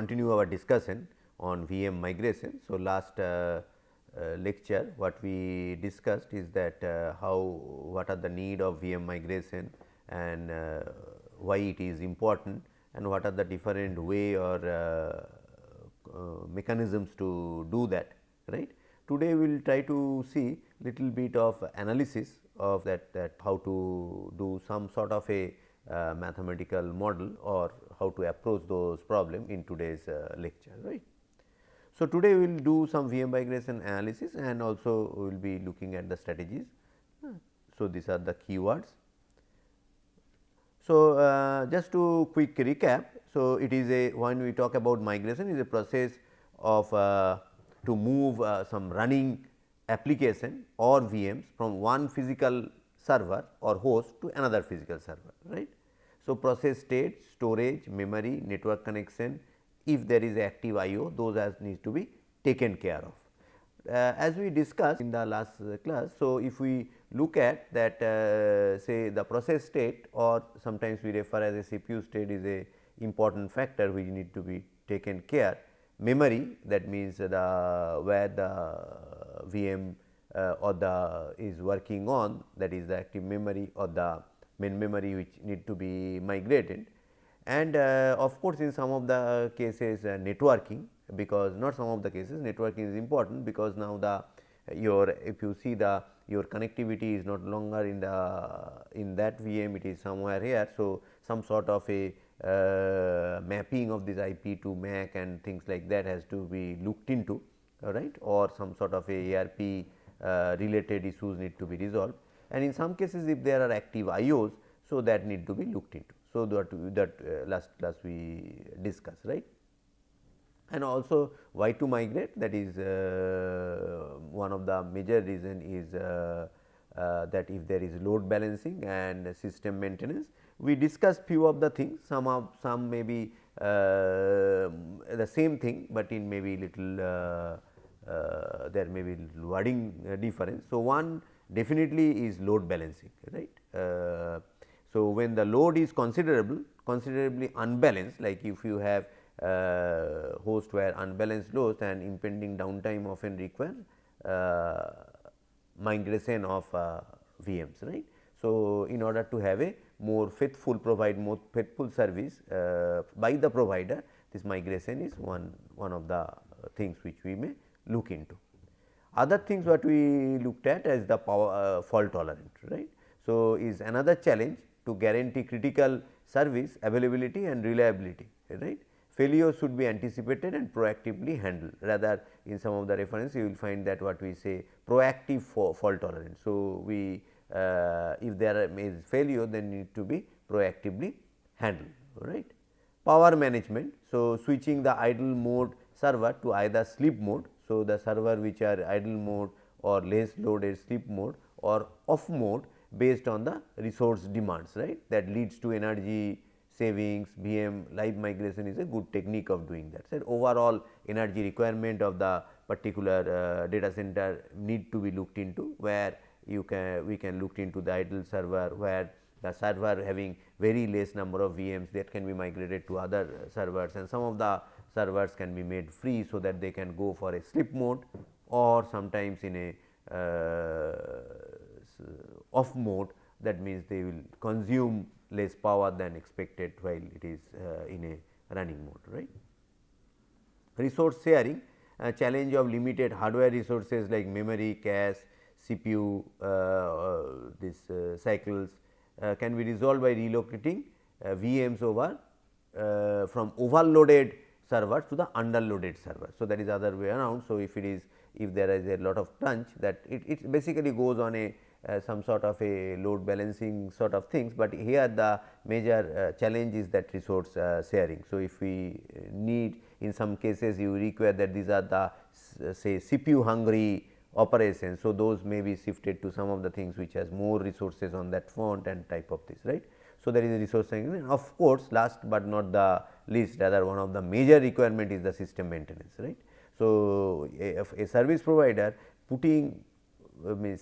continue our discussion on VM migration. So, last lecture what we discussed is that what are the need of VM migration and why it is important and what are the different way or mechanisms to do that, right. Today, we will try to see little bit of analysis of that how to do some sort of a mathematical model or how to approach those problem in today's lecture, right. So, today we will do some VM migration analysis and also we will be looking at the strategies. So, these are the keywords. So, just to quick recap. So, it is a when we talk about migration is a process of to move some running application or VMs from one physical server or host to another physical server, right. So, process state, storage, memory, network connection, if there is active IO, those as needs to be taken care of. As we discussed in the last class, so if we look at that say the process state or sometimes we refer as a CPU state is a important factor which need to be taken care. Memory, that means where the VM or the is working on, that is the active memory or the main memory which need to be migrated. And of course, in some of the cases networking, because not some of the cases networking is important, because now the if you see the your connectivity is not longer in that VM, it is somewhere here. So, some sort of a mapping of this IP to MAC and things like that has to be looked into, right, or some sort of a ARP related issues need to be resolved, and in some cases if there are active IOs, so that need to be looked into. So, that last class we discussed, right. And also why to migrate, that is one of the major reason is that if there is load balancing and system maintenance. We discussed few of the things, some may be the same thing, but in maybe little there may be wording difference. So, one definitely is load balancing, right. So, when the load is considerably unbalanced, like if you have host where unbalanced loads and impending downtime often require migration of VMs, right. So, in order to have a more faithful service by the provider, this migration is one of the things which we may look into. Other things what we looked at as the power fault tolerant, right. So, is another challenge to guarantee critical service availability and reliability, right. Failure should be anticipated and proactively handled, rather in some of the reference you will find that what we say proactive fault tolerance. So, we if there is failure, then need to be proactively handled, right. Power management. So, switching the idle mode server to either sleep mode. So, the server which are idle mode or less loaded sleep mode or off mode based on the resource demands, right, that leads to energy savings. VM live migration is a good technique of doing that. So, overall energy requirement of the particular data center need to be looked into, where we can look into the idle server, where the server having very less number of VMs that can be migrated to other servers, and some of the servers can be made free, so that they can go for a sleep mode or sometimes in a off mode, that means they will consume less power than expected while it is in a running mode, right. Resource sharing, challenge of limited hardware resources like memory, cache, CPU, cycles can be resolved by relocating VMs over from overloaded servers to the underloaded server. So, that is other way around. So, if there is a lot of crunch, that it basically goes on a some sort of a load balancing sort of things, but here the major challenge is that resource sharing. So, if we need, in some cases you require that these are the say CPU hungry operations. So, those may be shifted to some of the things which has more resources on that front and type of this, right. So, there is a resource sharing, and of course, last but not the least, rather one of the major requirement is the system maintenance, right. So, a service provider putting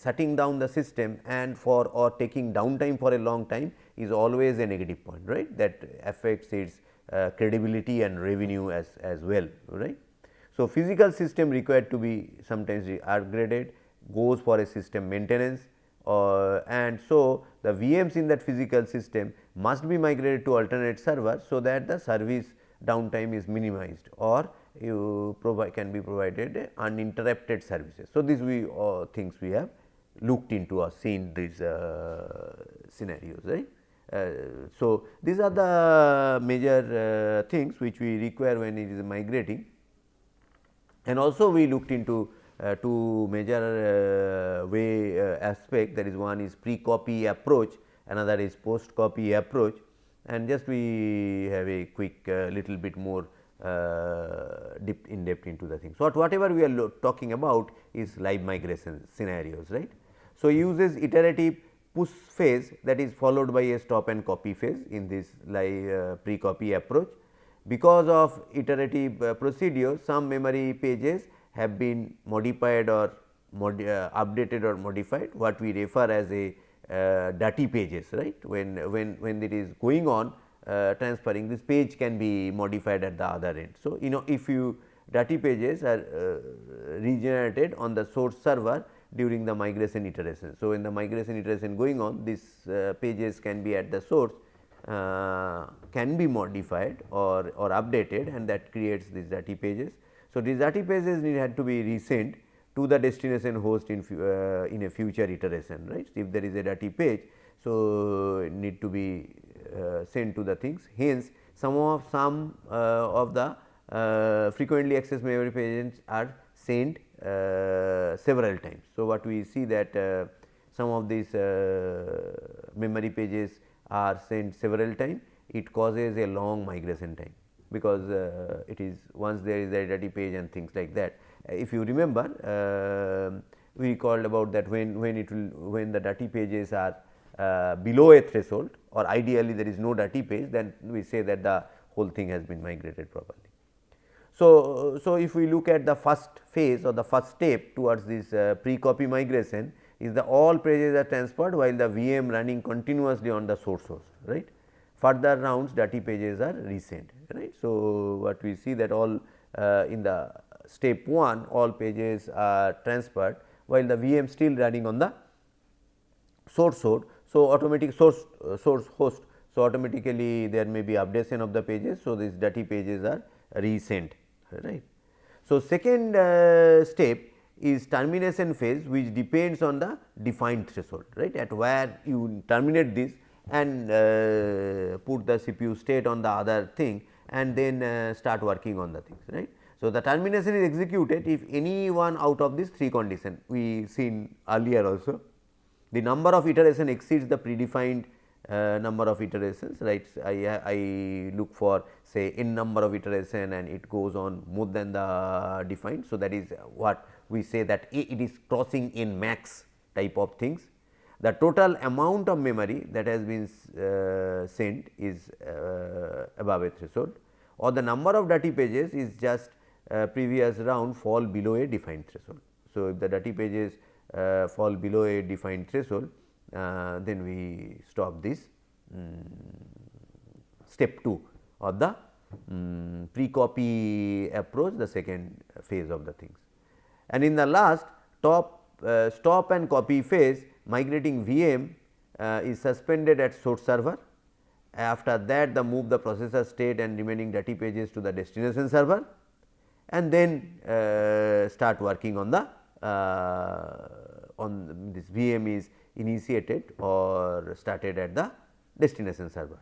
shutting down the system and for or taking downtime for a long time is always a negative point, right, that affects its credibility and revenue as well, right. So, physical system required to be sometimes upgraded, goes for a system maintenance, and so the VMs in that physical system must be migrated to alternate server, so that the service downtime is minimized, or you can be provided uninterrupted services. So, these things we have looked into or seen these scenarios, right. So, these are the major things which we require when it is migrating, and also we looked into two major aspect, that is, one is pre-copy approach, another is post-copy approach, and just we have a quick little bit more in depth into the things. So, whatever we are talking about is live migration scenarios, right. So, uses iterative push phase, that is followed by a stop and copy phase in this live pre-copy approach. Because of iterative procedure, some memory pages have been modified or updated or modified, what we refer as a dirty pages, right. When it is going on transferring, this page can be modified at the other end. So, if you dirty pages are regenerated on the source server during the migration iteration. So, when the migration iteration going on, these pages can be at the source can be modified or updated, and that creates these dirty pages. So, these dirty pages had to be resent to the destination host in a future iteration, right. If there is a dirty page, so it need to be sent to the things. Hence, some of the frequently accessed memory pages are sent several times. So, what we see that some of these memory pages are sent several times, it causes a long migration time, because it is once there is a dirty page and things like that. If you remember, we called about that when the dirty pages are below a threshold, or ideally there is no dirty page, then we say that the whole thing has been migrated properly. So, if we look at the first phase or the first step towards this pre-copy migration, is the all pages are transferred while the VM running continuously on the source host, right. Further rounds dirty pages are resent, right. So, what we see that all in the step 1, all pages are transferred while the VM still running on the source host. So, automatic source host. So, automatically there may be updation of the pages. So, these dirty pages are resent, right. So, second step is termination phase, which depends on the defined threshold, right, at where you terminate this and put the CPU state on the other thing, and then start working on the things, right. So, the termination is executed if any one out of these 3 conditions we seen earlier also. The number of iteration exceeds the predefined number of iterations, right. I look for say n number of iteration and it goes on more than the defined. So, that is what we say that it is crossing in max type of things. The total amount of memory that has been sent is above a threshold, or the number of dirty pages is just previous round fall below a defined threshold. So, if the dirty pages fall below a defined threshold, then we stop this step 2 of the pre-copy approach, the second phase of the things. And in the last stop and copy phase, migrating VM is suspended at source server. After that, the move the processor state and remaining dirty pages to the destination server, and then start working on the on this VM is initiated or started at the destination server.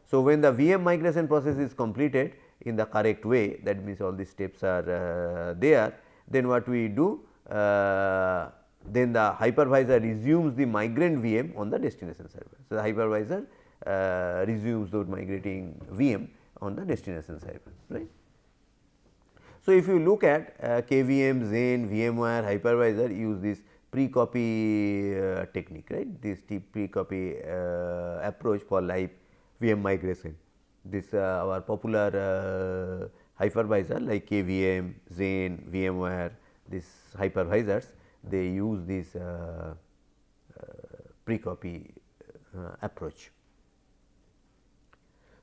So, when the VM migration process is completed in the correct way, that means all these steps are there, then what we do, then the hypervisor resumes the migrant VM on the destination server. So, the hypervisor resumes those migrating VM on the destination server, right. So, if you look at KVM, Xen, VMware, hypervisor use this pre-copy technique, right, this pre-copy approach for live VM migration. This our popular hypervisor like KVM, Xen, VMware, these hypervisors, they use this pre-copy approach.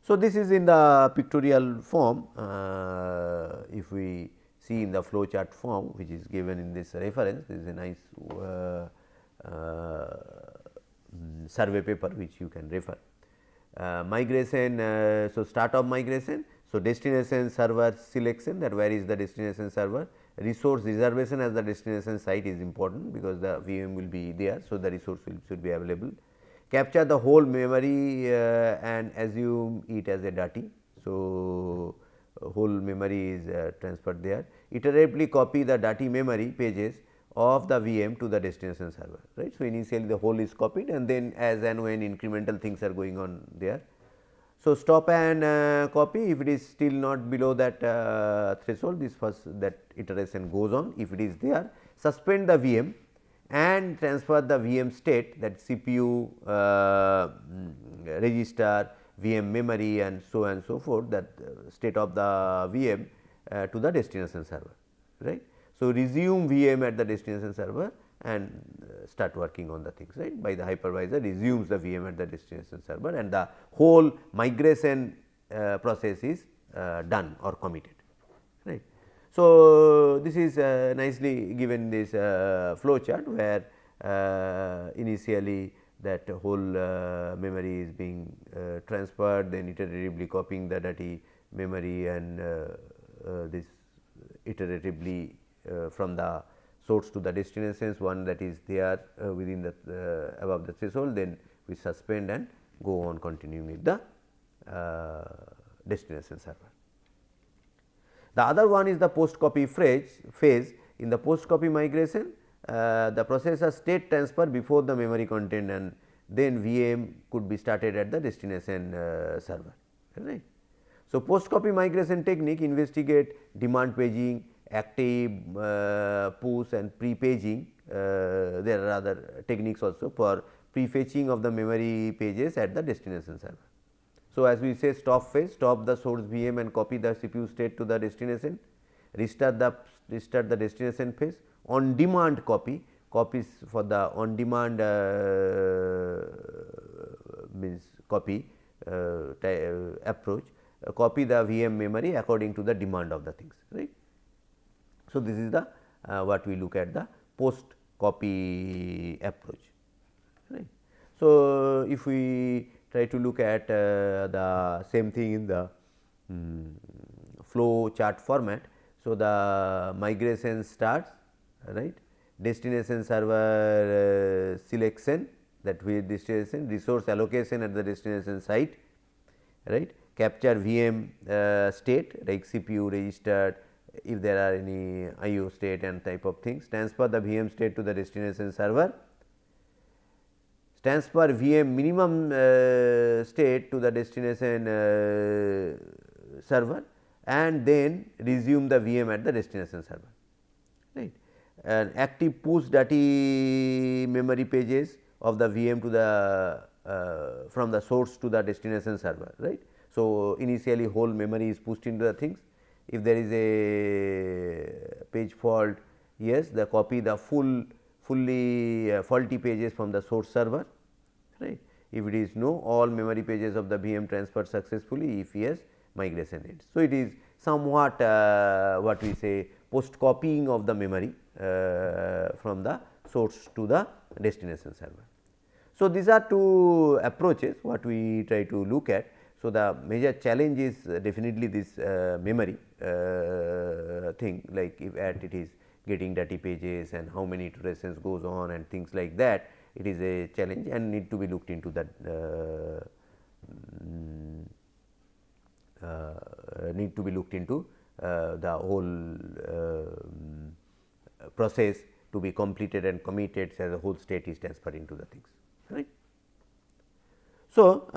So, this is in the pictorial form. If we see in the flow chart form, which is given in this reference, this is a nice survey paper which you can refer. Migration, so start of migration, so destination server selection, that where is the destination server, resource reservation as the destination site is important because the VM will be there. So, the resource should be available. Capture the whole memory and assume it as a DATI. So, whole memory is transferred there. Iteratively copy the DATI memory pages of the VM to the destination server, right. So, initially the whole is copied and then as and when incremental things are going on there. So, stop and copy, if it is still not below that threshold, this first that iteration goes on. If it is there, suspend the VM and transfer the VM state, that CPU, register, VM memory and so forth, that state of the VM to the destination server, right. So, resume VM at the destination server and start working on the things, right. By the hypervisor resumes the VM at the destination server and the whole migration process is done or committed, right. So, this is nicely given this flow chart where initially that whole memory is being transferred, then iteratively copying the DATI memory and this iteratively from the source to the destinations, one that is there within the above the threshold, then we suspend and go on continuing with the destination server. The other one is the post copy phase. In the post copy migration, the processor state transfer before the memory content and then VM could be started at the destination server, right. So, post copy migration technique investigate demand paging, active push and pre-paging. There are other techniques also for pre-fetching of the memory pages at the destination server. So, as we say stop phase, stop the source VM and copy the CPU state to the destination, restart the destination phase, on demand copies for the on demand means copy approach, copy the VM memory according to the demand of the things, right. So, this is the what we look at the post copy approach, right. So, if we try to look at the same thing in the flow chart format. So, the migration starts, right, destination server selection, that with destination, resource allocation at the destination site, right, capture VM state like CPU registered, if there are any IO state and type of things, transfer the VM state to the destination server, transfer VM minimum state to the destination server and then resume the VM at the destination server, right. And active push DATI memory pages of the VM to the from the source to the destination server, right. So, initially whole memory is pushed into the things. If there is a page fault, yes, the copy the fully faulty pages from the source server, right. If it is no, all memory pages of the VM transferred successfully, if yes, migration ends. So, it is somewhat what we say post copying of the memory from the source to the destination server. So, these are two approaches what we try to look at. So, the major challenge is definitely this memory thing, like if at it is getting DATI pages and how many iterations goes on and things like that, it is a challenge and need to be looked into that need to be looked into the whole process to be completed and committed, so the whole state is transferred into the things, right. So,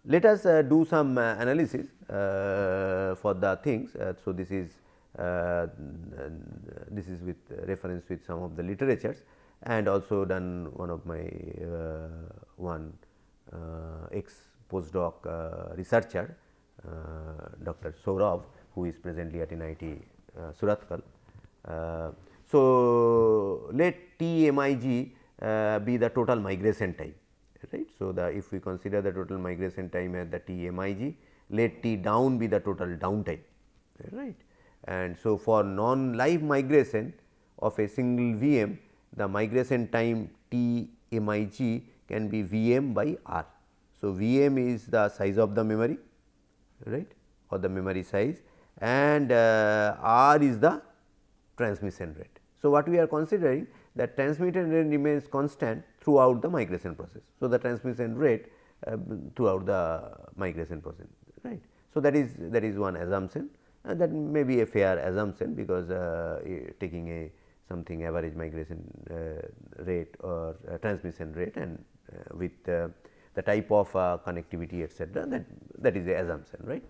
let us do some analysis for the things. So, this is with reference with some of the literatures and also done one of my one ex postdoc researcher Dr. Saurabh, who is presently at NIT Surathkal. So, let TMIG be the total migration time, right. So, the if we consider the total migration time as the T mig, let T down be the total downtime, right. And so, for non-live migration of a single VM, the migration time T mig can be Vm by R. So, Vm is the size of the memory, right, or the memory size, and R is the transmission rate. So, what we are considering that transmission rate remains constant throughout the migration process. So, the transmission rate throughout the migration process, right. So, that is one assumption, and that may be a fair assumption, because taking a something average migration rate or transmission rate, and with the type of connectivity etcetera, that is the assumption, right.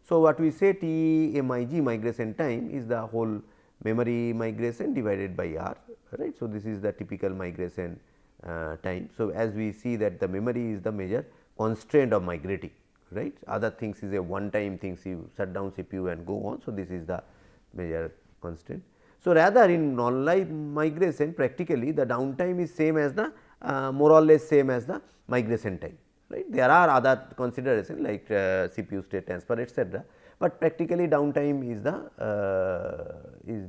So, what we say T mig migration time is the whole memory migration divided by R, right. So, this is the typical migration time. So, as we see that the memory is the major constraint of migrating, right. Other things is a one time things, you shut down CPU and go on. So, this is the major constraint. So, rather in non-live migration, practically the downtime is same as the more or less same as the migration time, right. There are other considerations like CPU state transfer etcetera, but practically downtime is the is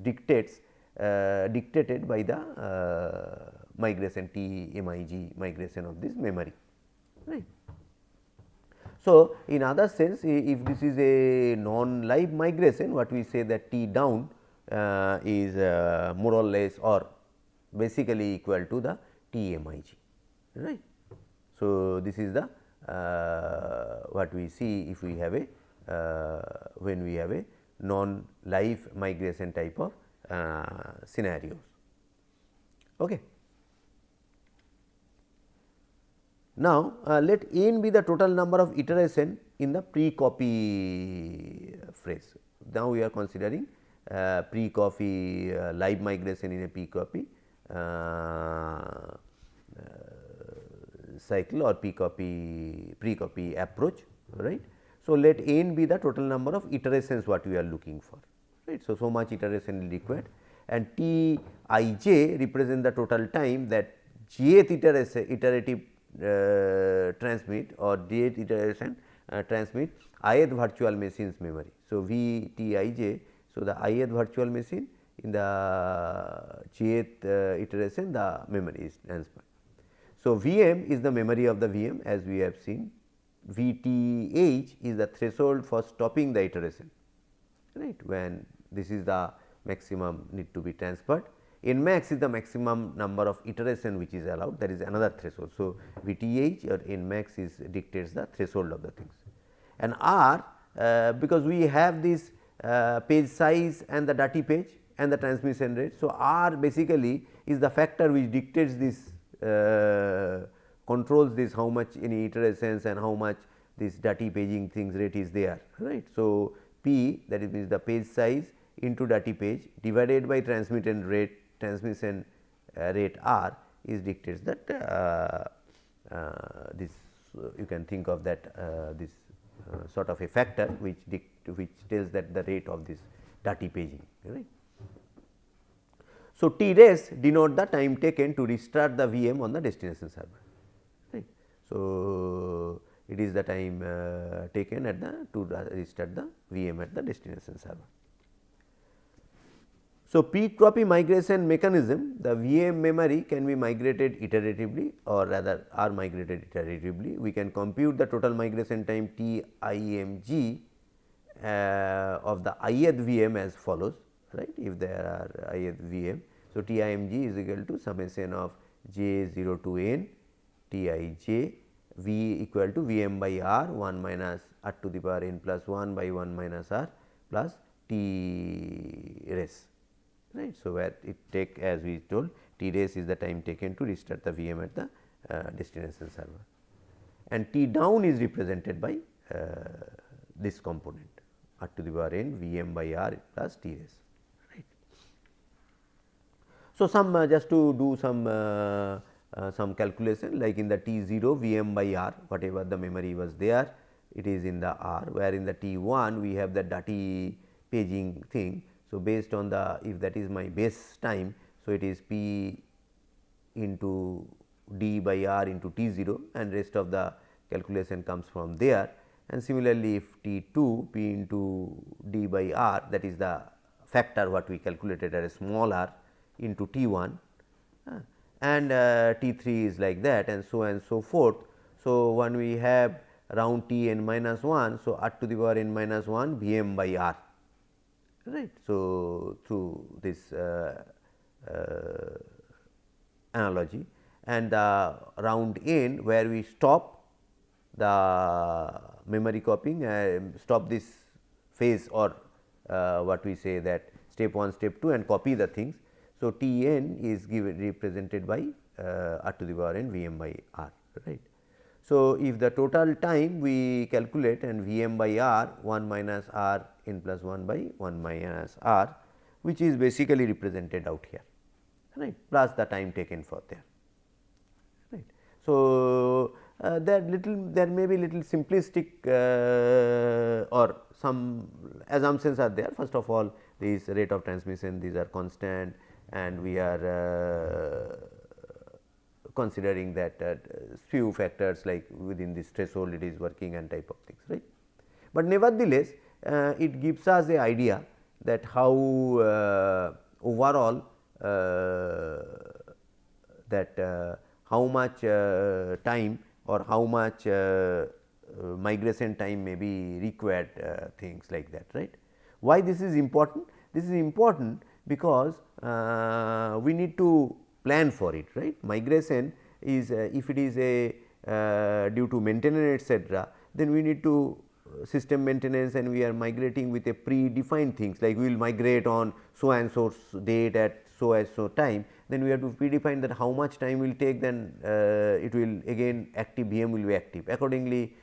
dictated by the migration T mig migration of this memory, right. So, in other sense, if this is a non-live migration, what we say that T down is more or less or basically equal to the T mig, right. So, this is the what we see if we have a when we have a non-live migration type of scenarios. Okay. Now, let n be the total number of iteration in the pre-copy phrase. Now, we are considering pre-copy live migration in a pre-copy cycle or pre-copy approach, right. So, let n be the total number of iterations what we are looking for, right. So, so much iteration is required, and T I j represent the total time that jth iterative transmit or jth iteration transmit ith virtual machine's memory. So, V T I j. So, the ith virtual machine in the jth iteration the memory is transferred. So, Vm is the memory of the VM as we have seen, Vth is the threshold for stopping the iteration, right, when this is the maximum need to be transferred. N max is the maximum number of iteration which is allowed, that is another threshold. So, Vth or N max is dictates the threshold of the things, and R because we have this page size and the dirty page and the transmission rate. So, R basically is the factor which dictates this controls this how much any iterations and how much this dirty paging things rate is there, right. So, P that is means the page size into dirty page divided by transmission rate R is dictates that this you can think of that this sort of a factor which tells that the rate of this dirty paging, right. So, T res denote the time taken to restart the VM on the destination server, right. So, it is the time taken at the to restart the VM at the destination server. So, pre-copy migration mechanism, the VM memory can be migrated iteratively or rather are migrated iteratively. We can compute the total migration time TIMG of the ith VM as follows, right, if there are ith VM. So, TIMG is equal to summation of j 0 to n Tij V equal to Vm by R 1 minus r to the power n plus 1 by 1 minus r plus T res, right. So, where it take as we told T res is the time taken to restart the VM at the destination server, and T down is represented by this component r to the power n Vm by r plus T res, right. So, some just to do some calculation like in the T0 Vm by r whatever the memory was there, it is in the R, where in the T1 we have the dirty paging thing. So, based on the if that is my base time, so it is P into d by r into T 0 and rest of the calculation comes from there. And similarly, if T 2 p into d by r, that is the factor what we calculated at a small r into T 1 and T 3 is like that and so forth. So, when we have round T n minus 1, so r to the power n minus 1 V m by r, right. So, through this analogy, and the round n where we stop the memory copying and stop this phase or what we say that step 1, step 2 and copy the things. So, T n is given represented by r to the power n V m by r, right. So, if the total time we calculate and V m by r 1 minus r n plus 1 by 1 minus r, which is basically represented out here, right, plus the time taken for there, right. So, there may be little simplistic or some assumptions are there. First of all, this rate of transmission, these are constant and we are considering that few factors like within this threshold it is working and type of things, right. But nevertheless, it gives us a idea that how overall that how much time or how much migration time may be required, things like that, right. Why this is important? This is important because we need to plan for it, right. Migration is if it is a due to maintenance etcetera, then we need to system maintenance and we are migrating with a predefined things like we will migrate on so and so date at so and so time, then we have to predefine that how much time will take, then it will again active VM will be active, accordingly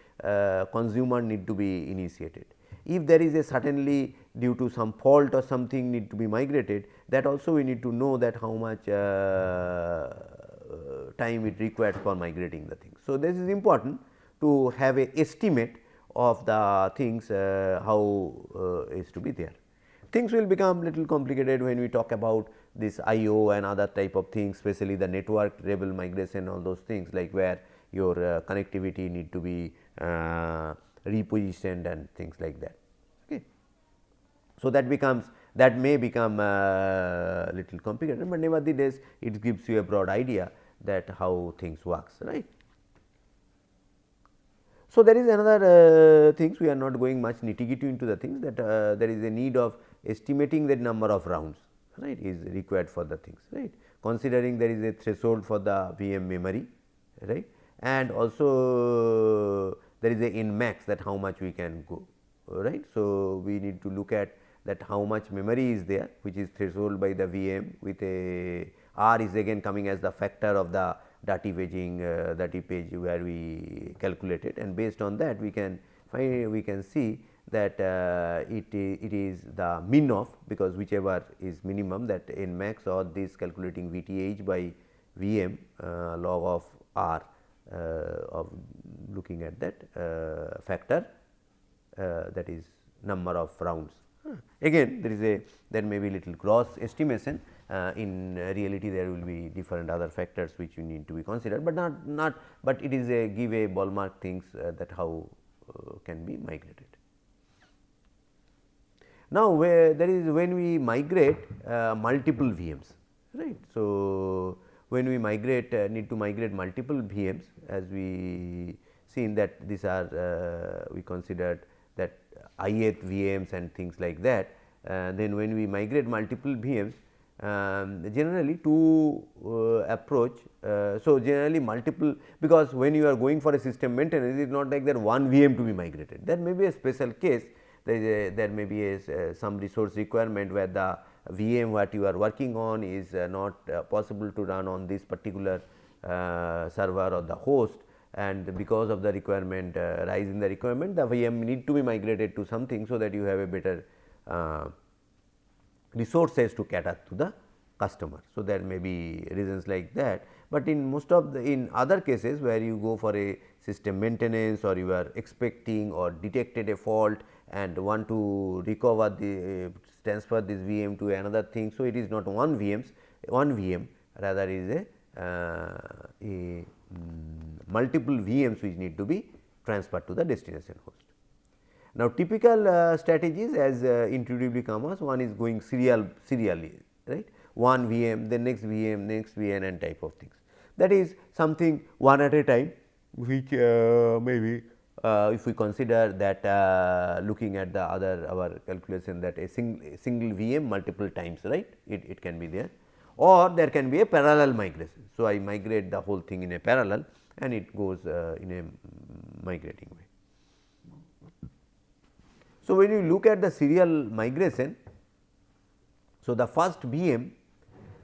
consumer need to be initiated. If there is a certainly due to some fault or something need to be migrated, that also we need to know that how much time it requires for migrating the things. So, this is important to have a estimate of the things how is to be there. Things will become little complicated when we talk about this IO and other type of things, especially the network level migration, all those things like where your connectivity need to be repositioned and things like that. Okay. So, that may become little complicated, but nevertheless it gives you a broad idea that how things works, right. So, there is another things we are not going much nitty-gritty into the things that there is a need of estimating the number of rounds, right, is required for the things, right, considering there is a threshold for the VM memory, right, and also there is a in max that how much we can go, right. So, we need to look at that how much memory is there, which is threshold by the VM with a R is again coming as the factor of the dirty paging, dirty page where we calculated, and based on that we can find, we can see that it is the min of, because whichever is minimum, that n max or this calculating VTH by VM log of R of looking at that factor, that is number of rounds. Again there may be little gross estimation, in reality there will be different other factors which you need to be considered, but not but it is a give a ballpark things that how can be migrated. Now, where there is when we migrate multiple VMs, right. So, when we migrate need to migrate multiple VMs, as we seen that these are we considered that ith VMs and things like that. Then when we migrate multiple VMs, generally two approach. So, generally multiple, because when you are going for a system maintenance, it is not like that one VM to be migrated. There may be a special case, there may be a some resource requirement where the VM what you are working on is not possible to run on this particular server or the host, and because of the requirement rise in the requirement, the VM need to be migrated to something, so that you have a better resources to cater to the customer. So, there may be reasons like that, but in most of the in other cases where you go for a system maintenance or you are expecting or detected a fault and want to recover the transfer this VM to another thing. So, it is not one VM rather is multiple VMs which need to be transferred to the destination host. Now, typical strategies as intuitively come as one is going serially, right, one VM, then next VM, next VM and type of things. That is something one at a time, which maybe if we consider that looking at the other our calculation that a single VM multiple times, right, it can be there, or there can be a parallel migration. So, I migrate the whole thing in a parallel and it goes in a migrating way. So, when you look at the serial migration, so the first VM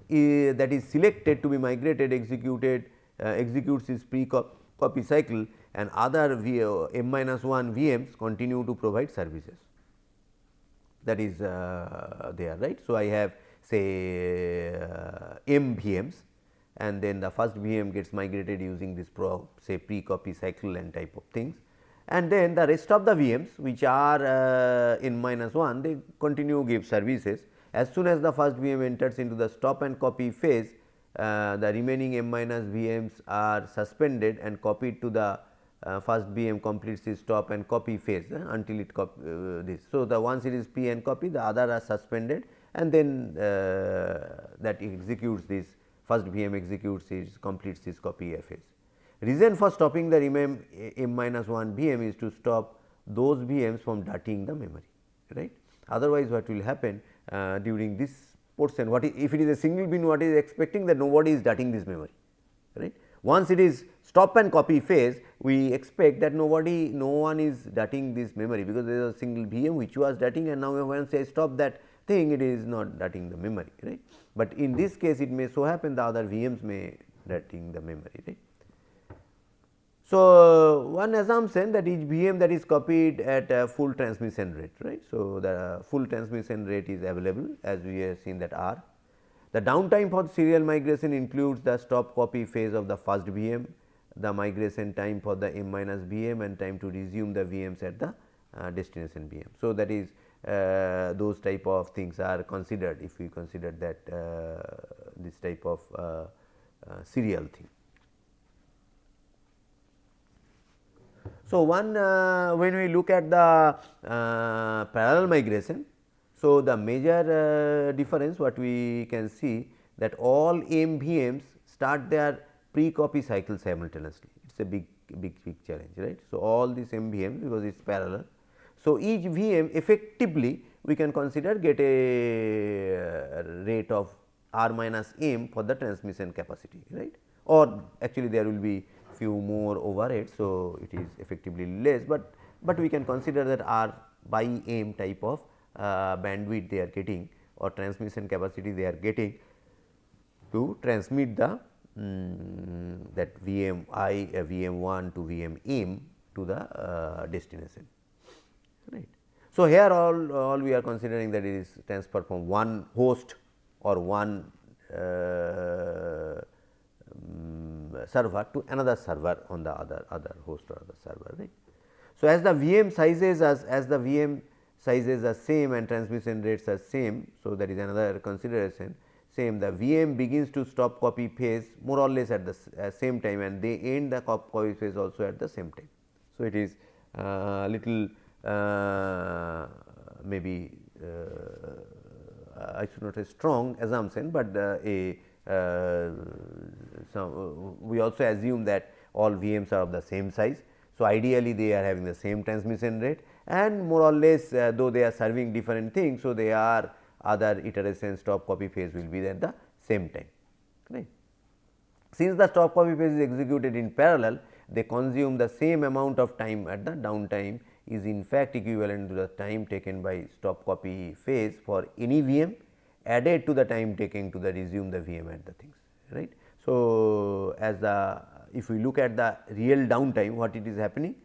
that is selected to be migrated executes its pre-copy cycle and other m-1 VMs continue to provide services, that is there, right. So, I have say m VMs and then the first VM gets migrated using this say pre-copy cycle and type of things, and then the rest of the VMs which are n-1 they continue give services. As soon as the first VM enters into the stop and copy phase, the remaining m minus VMs are suspended and copied to the first VM completes its stop and copy phase until it this. So, the once it is P and copy, the other are suspended and then that executes this first VM executes its completes its copy phase. Reason for stopping the m minus 1 VM is to stop those VMs from dirtying the memory, right. Otherwise, what will happen during this portion, what is, if it is a single bin, what is expecting that nobody is dirtying this memory, right. Once it is stop and copy phase, we expect that no one is dirtying this memory, because there is a single VM which was dirtying and now once I stop that thing, it is not dirtying the memory, right. But in this case, it may so happen the other VMs may dirtying the memory, right. So, one assumption that each VM that is copied at a full transmission rate, right. So, the full transmission rate is available as we have seen that R. The downtime for the serial migration includes the stop copy phase of the first VM, the migration time for the m minus VM and time to resume the VMs at the destination VM. So, that is those type of things are considered if we consider that this type of serial thing. So, one when we look at the parallel migration, so the major difference what we can see that all m VMs start their pre-copy cycle simultaneously, it is a big challenge, right. So, all these m VMs because it is parallel. So, each VM effectively we can consider get a rate of r minus m for the transmission capacity, right, or actually there will be few more overheads. So, it is effectively less, but we can consider that r by m type of bandwidth they are getting or transmission capacity they are getting to transmit the that VM I VM 1 to VM m to the destination, right. So, here all we are considering that it is transfer from one host or one server to another server on the other host or other server, right. So, as the VM sizes are same and transmission rates are same. So, that is another consideration same, the VM begins to stop copy phase more or less at the same time and they end the copy phase also at the same time. So, it is little maybe I should not say strong assumption, but we also assume that all VMs are of the same size. So, ideally they are having the same transmission rate and more or less though they are serving different things. So, they are other iterations stop copy phase will be at the same time, right. Since the stop copy phase is executed in parallel, they consume the same amount of time at the downtime is in fact equivalent to the time taken by stop copy phase for any VM added to the time taken to the resume the VM at the things, right. So, as the if we look at the real downtime, what it is happening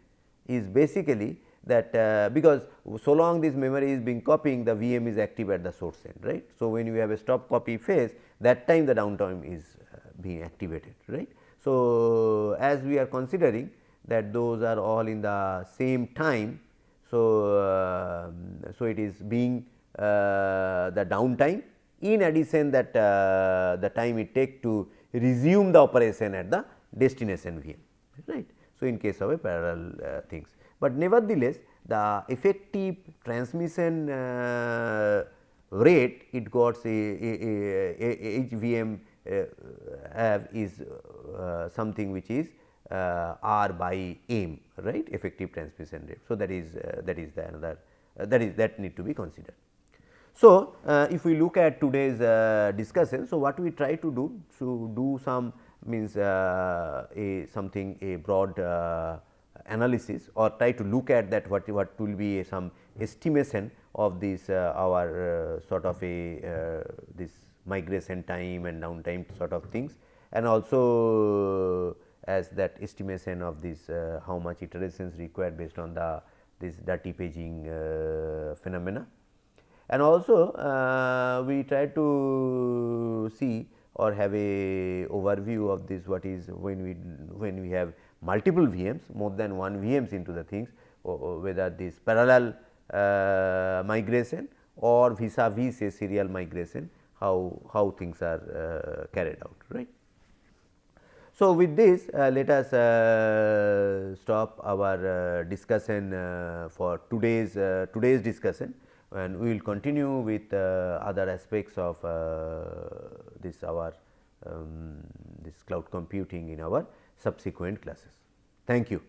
is basically that because so long this memory is being copying, the VM is active at the source end, right. So, when you have a stop copy phase, that time the downtime is being activated, right. So, as we are considering that those are all in the same time. So, so it is being the downtime in addition that the time it take to resume the operation at the destination VM, right. So, in case of a parallel things, but nevertheless the effective transmission rate it got each VM have is something which is R by M, right, effective transmission rate. So, that is the another that need to be considered. So, if we look at today's discussion, so what we try to do some means a broad analysis, or try to look at that what will be some estimation of this our sort of a this migration time and downtime sort of things, and also as that estimation of this how much iterations required based on the this dirty paging phenomena. And also we try to see or have a overview of this what is when we have multiple VMs, more than one VMs into the things, or whether this parallel migration or vis-a-vis say serial migration, how things are carried out, right. So, with this let us stop our discussion for today's discussion, and we will continue with other aspects of this our this cloud computing in our subsequent classes. Thank you.